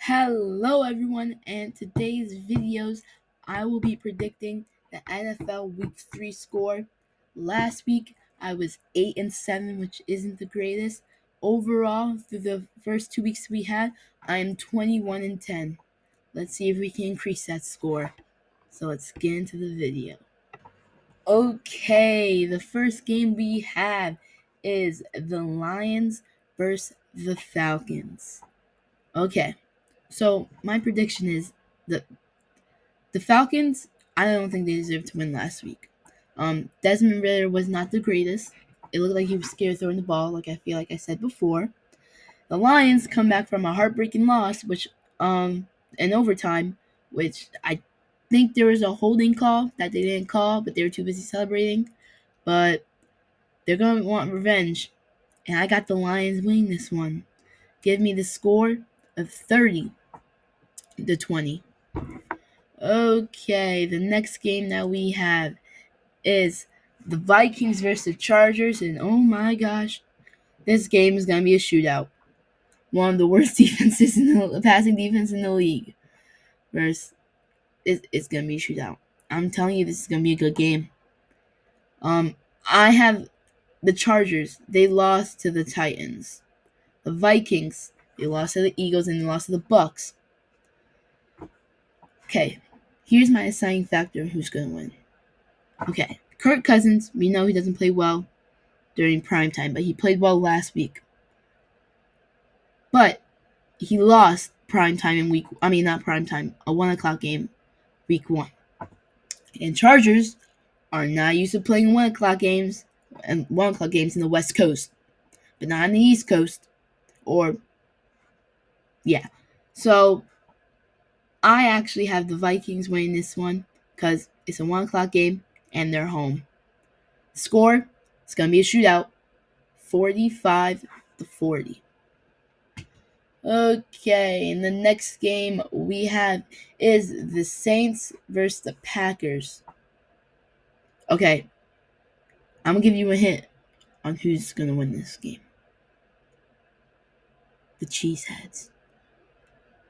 Hello everyone, and today's videos I will be predicting the NFL Week 3 score. Last week I was 8-7, which isn't the greatest. Overall, through the first 2 weeks we had, I am 21-10. Let's see if we can increase that score. So let's get into the video. Okay, the first game we have is the Lions versus the Falcons. Okay. So my prediction is that the Falcons, I don't think they deserved to win last week. Desmond Ritter was not the greatest. It looked like he was scared throwing the ball, like I feel like I said before. The Lions come back from a heartbreaking loss, which in overtime, which I think there was a holding call that they didn't call, but they were too busy celebrating. But they're gonna want revenge, and I got the Lions winning this one. Give me the score of 30-20. Okay, the next game that we have is the Vikings versus the Chargers, and oh my gosh, this game is gonna be a shootout. One of the worst defenses in the passing defense in the league. Versus, it's gonna be a shootout. I'm telling you, this is gonna be a good game. I have the Chargers. They lost to the Titans. The Vikings. They lost to the Eagles and they lost to the Bucks. Okay, here's my deciding factor of who's gonna win. Okay, Kirk Cousins, we know he doesn't play well during prime time, but he played well last week. But he lost prime time not prime time, a 1 o'clock game, week 1. And Chargers are not used to playing 1 o'clock games and 1 o'clock games in the West Coast, but not on the East Coast. So I actually have the Vikings winning this one because it's a 1 o'clock game and they're home. Score, it's going to be a shootout, 45-40. Okay, and the next game we have is the Saints versus the Packers. Okay, I'm going to give you a hint on who's going to win this game. The Cheeseheads.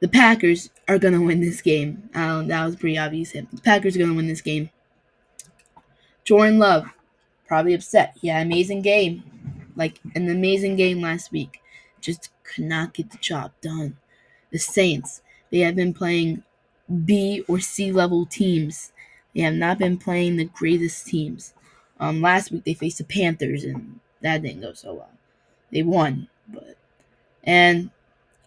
The Packers are going to win this game. That was a pretty obvious hint. The Packers are going to win this game. Jordan Love, probably upset. He had an amazing game. Like an amazing game last week. Just could not get the job done. The Saints, they have been playing B or C level teams. They have not been playing the greatest teams. Last week they faced the Panthers and that didn't go so well. They won, and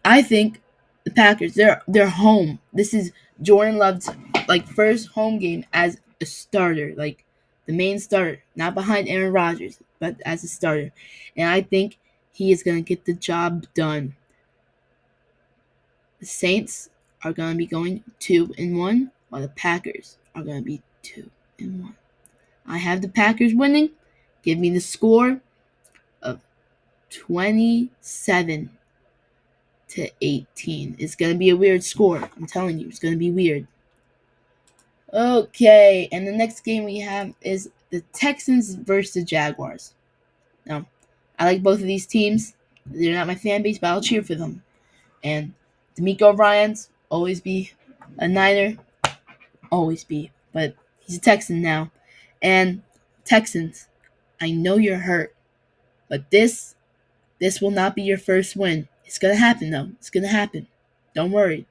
I think the Packers, they're home. This is Jordan Love's first home game as a starter, like the main starter, not behind Aaron Rodgers, but as a starter. And I think he is going to get the job done. The Saints are going to be going 2-1, while the Packers are going to be 2-1. I have the Packers winning. Give me the score of 27-18. It's going to be a weird score. I'm telling you, it's going to be weird. Okay, and the next game we have is the Texans versus the Jaguars. Now, I like both of these teams. They're not my fan base, but I'll cheer for them. And D'Amico Ryans, always be a Niner. Always be. But he's a Texan now. And Texans, I know you're hurt. But this will not be your first win. It's going to happen, though. It's going to happen. Don't worry.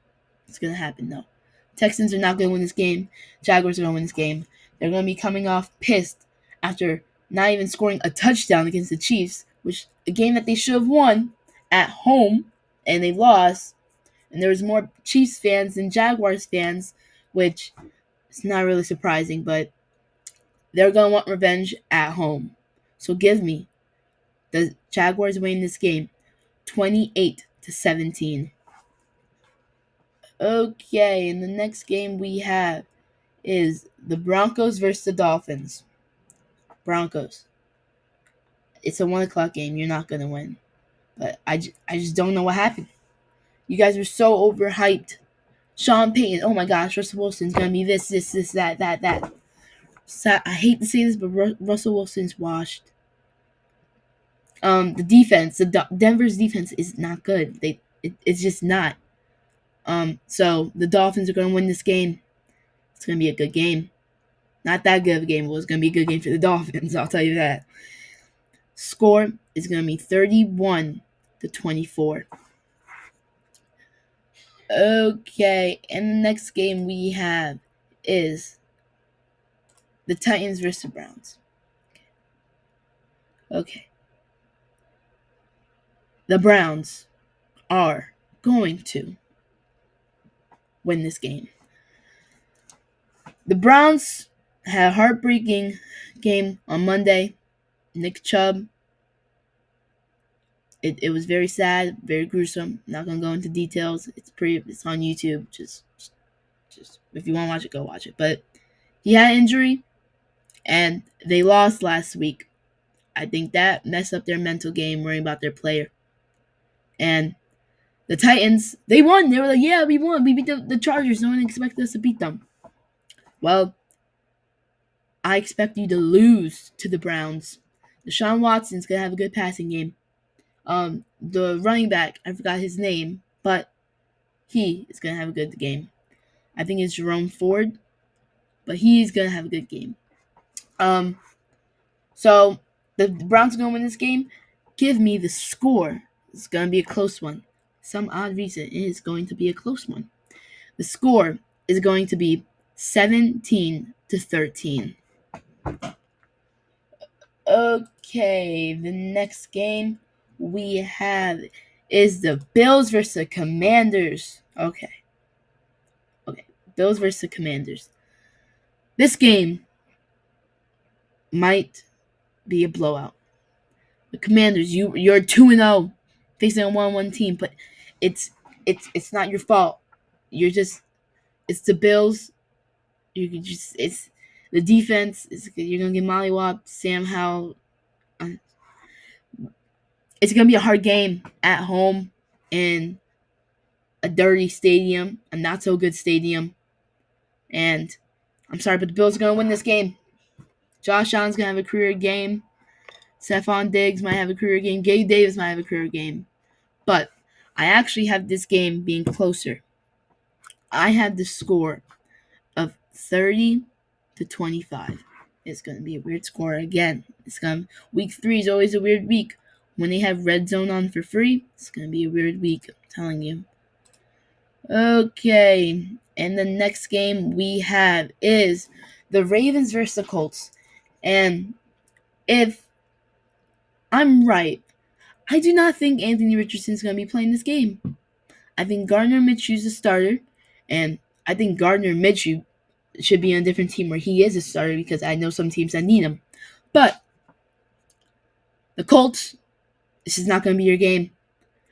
It's going to happen, though. Texans are not going to win this game. Jaguars are going to win this game. They're going to be coming off pissed after not even scoring a touchdown against the Chiefs, which a game that they should have won at home, and they lost. And there was more Chiefs fans than Jaguars fans, which is not really surprising, but they're going to want revenge at home. So give me the Jaguars winning this game 28-17. Okay, and the next game we have is the Broncos versus the Dolphins. Broncos. It's a 1 o'clock game. You're not going to win. But I just don't know what happened. You guys were so overhyped. Sean Payton, oh my gosh, Russell Wilson's going to be this, that. So, I hate to say this, but Russell Wilson's washed. The defense, Denver's defense is not good. It's just not. So the Dolphins are going to win this game. It's going to be a good game. Not that good of a game, but it's going to be a good game for the Dolphins. I'll tell you that. Score is going to be 31-24. Okay, and the next game we have is the Titans versus the Browns. Okay. The Browns are going to win this game. The Browns had a heartbreaking game on Monday. Nick Chubb. It was very sad, very gruesome. Not gonna go into details. It's on YouTube. Just if you want to watch it, go watch it. But he had an injury, and they lost last week. I think that messed up their mental game, worrying about their player. And the Titans, they won. They were like, yeah, we won. We beat the Chargers. No one expected us to beat them. Well, I expect you to lose to the Browns. Deshaun Watson's going to have a good passing game. The running back, I forgot his name, but he is going to have a good game. I think it's Jerome Ford, but he's going to have a good game. So the Browns are going to win this game. Give me the score. It's going to be a close one. Some odd reason it is going to be a close one. The score is going to be 17-13. Okay, the next game we have is the Bills versus the Commanders. Okay, Bills versus the Commanders. This game might be a blowout. The Commanders, you're 2-0 facing a 1-1 team, but it's not your fault. It's the Bills. It's the defense. You're gonna get mollywopped. Sam Howell. It's gonna be a hard game at home in a dirty stadium, a not so good stadium. And I'm sorry, but the Bills are gonna win this game. Josh Allen's gonna have a career game. Stephon Diggs might have a career game. Gabe Davis might have a career game. But I actually have this game being closer. I have the score of 30-25. It's going to be a weird score again. Week 3 is always a weird week. When they have Red Zone on for free, it's going to be a weird week, I'm telling you. Okay, and the next game we have is the Ravens versus the Colts. And if I'm right, I do not think Anthony Richardson is going to be playing this game. I think Gardner Minshew is a starter, and I think Gardner Minshew should be on a different team where he is a starter because I know some teams that need him. But the Colts, this is not going to be your game.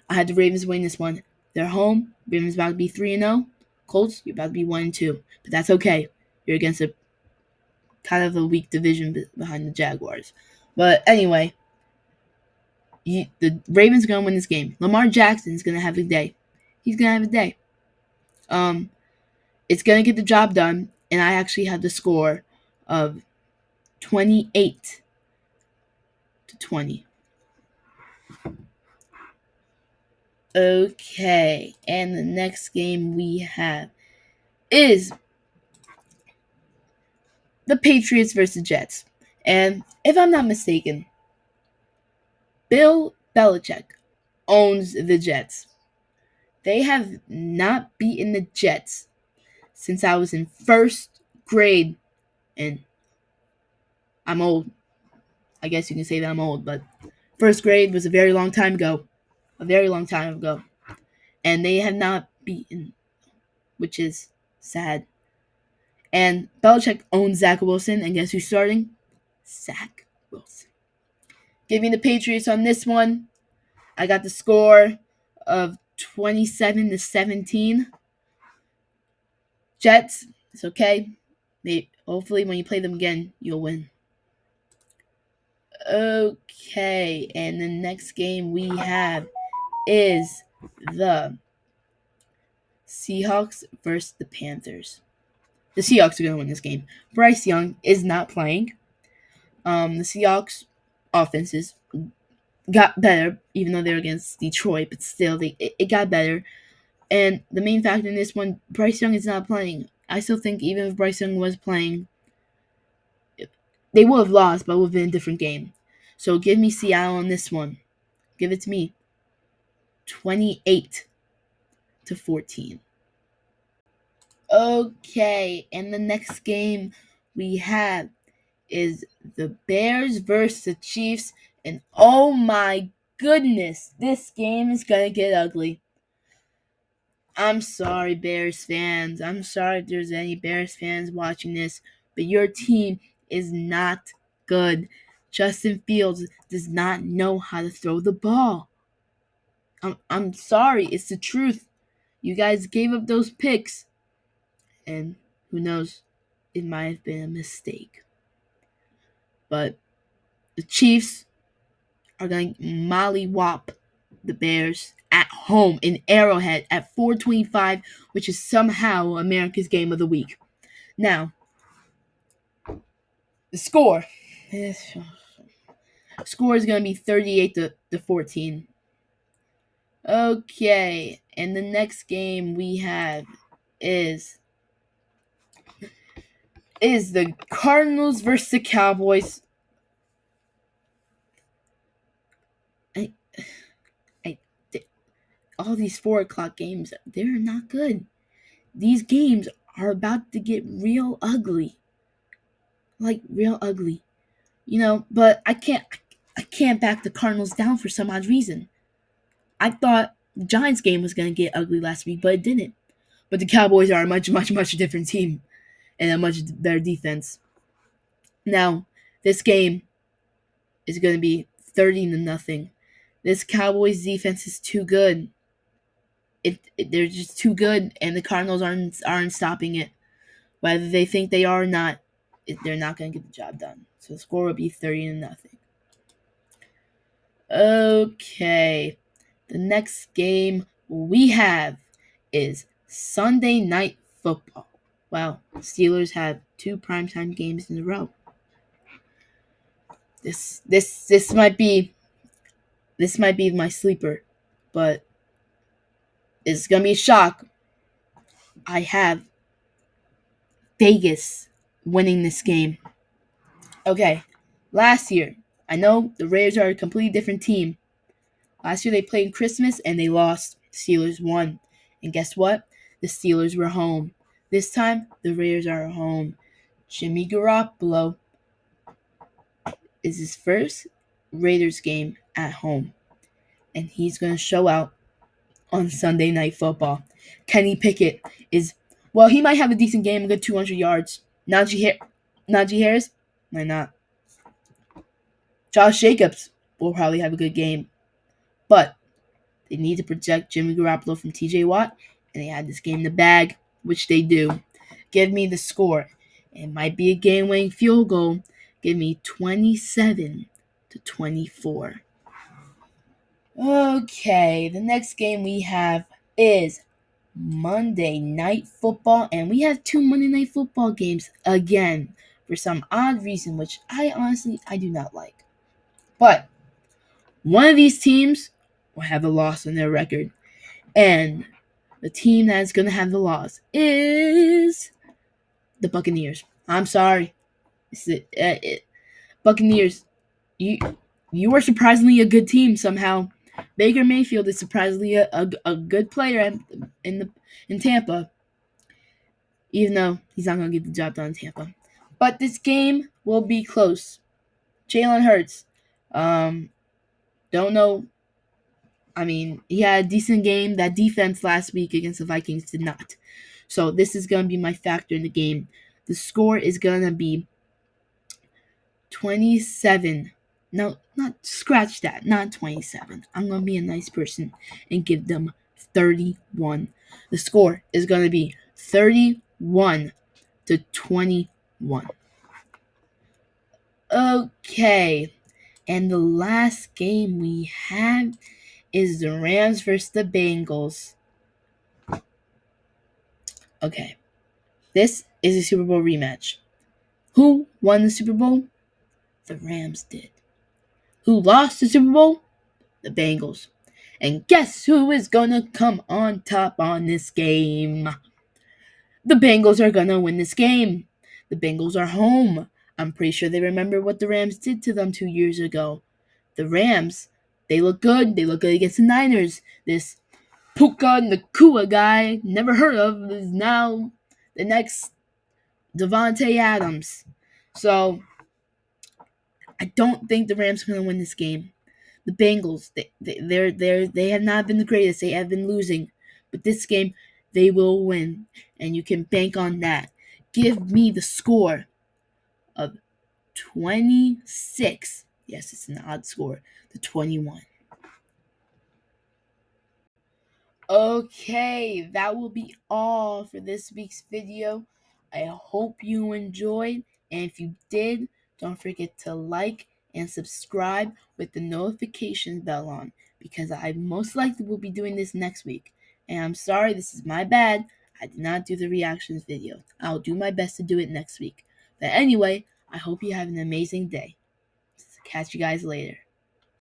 I had the Ravens win this one. They're home. Ravens about to be 3-0. Colts, you're about to be 1-2. But that's okay. You're against a kind of a weak division behind the Jaguars. But anyway, the Ravens are going to win this game. Lamar Jackson's going to have a day. He's going to have a day. It's going to get the job done, and I actually have the score of 28-20. Okay, and the next game we have is the Patriots versus the Jets. And if I'm not mistaken, Bill Belichick owns the Jets. They have not beaten the Jets since I was in first grade, and I'm old. I guess you can say that I'm old, but first grade was a very long time ago. And they have not beaten, which is sad. And Belichick owns Zach Wilson, and guess who's starting? Zach Wilson. Give me the Patriots on this one. I got the score of 27-17. Jets, it's okay. Hopefully when you play them again, you'll win. Okay, and the next game we have is the Seahawks versus the Panthers. The Seahawks are going to win this game. Bryce Young is not playing. The Seahawks offenses got better, even though they're against Detroit, but still, it got better. And the main factor in this one, Bryce Young is not playing. I still think even if Bryce Young was playing, they would have lost, but it would have been a different game. So give me Seattle on this one. Give it to me. 28-14. Okay, and the next game we have is the Bears versus the Chiefs. And oh my goodness, this game is going to get ugly. I'm sorry, Bears fans. I'm sorry if there's any Bears fans watching this, but your team is not good. Justin Fields does not know how to throw the ball. I'm sorry, it's the truth. You guys gave up those picks, and who knows, it might have been a mistake. But the Chiefs are going to mollywop the Bears at home in Arrowhead at 4:25, which is somehow America's game of the week. Now, the score. Score is going to be 38-14. Okay, and the next game we have is the Cardinals versus the Cowboys. All these 4 o'clock games, they're not good. These games are about to get real ugly. Like, real ugly. But I can't back the Cardinals down for some odd reason. I thought the Giants game was going to get ugly last week, but it didn't. But the Cowboys are a much, much, much different team and a much better defense. Now, this game is going to be 30-0. This Cowboys defense is too good. They're just too good, and the Cardinals aren't stopping it. Whether they think they are or not, they're not going to get the job done. So the score will be 30-0. Okay, the next game we have is Sunday Night Football. Wow, Steelers have 2 primetime games in a row. This might be my sleeper, but it's gonna be a shock. I have Vegas winning this game. Okay, last year, I know the Raiders are a completely different team. Last year they played Christmas and they lost. The Steelers won. And guess what? The Steelers were home. This time, the Raiders are home. Jimmy Garoppolo is his first Raiders game at home. And he's going to show out on Sunday Night Football. Kenny Pickett he might have a decent game, a good 200 yards. Najee Harris might not. Josh Jacobs will probably have a good game. But they need to protect Jimmy Garoppolo from TJ Watt, and they had this game in the bag, which they do. Give me the score. It might be a game-winning field goal. Give me 27-24. Okay, the next game we have is Monday Night Football, and we have 2 Monday Night Football games again for some odd reason, which I do not like. But one of these teams will have a loss on their record, and the team that's going to have the loss is the Buccaneers. I'm sorry. Buccaneers, you were surprisingly a good team somehow. Baker Mayfield is surprisingly a good player in Tampa, even though he's not going to get the job done in Tampa. But this game will be close. Jalen Hurts, don't know. I mean, he had a decent game. That defense last week against the Vikings did not. So this is going to be my factor in the game. The score is going to be 27. No, scratch that. Not 27. I'm going to be a nice person and give them 31. The score is going to be 31-21. Okay. And the last game we have is the Rams versus the Bengals. Okay. This is a Super Bowl rematch. Who won the Super Bowl? The Rams did. Who lost the Super Bowl? The Bengals. And guess who is gonna come on top on this game? The Bengals are gonna win this game. The Bengals are home. I'm pretty sure they remember what the Rams did to them 2 years ago. The Rams, they look good. They look good against the Niners. This Puka Nakua guy, never heard of, is now the next Devontae Adams. So I don't think the Rams are going to win this game. The Bengals, they have not been the greatest. They have been losing, but this game they will win, and you can bank on that. Give me the score of 26. Yes, it's an odd score. To 21. Okay, that will be all for this week's video. I hope you enjoyed, and if you did, don't forget to like and subscribe with the notification bell on, because I most likely will be doing this next week. And I'm sorry, this is my bad. I did not do the reactions video. I'll do my best to do it next week. But anyway, I hope you have an amazing day. Catch you guys later.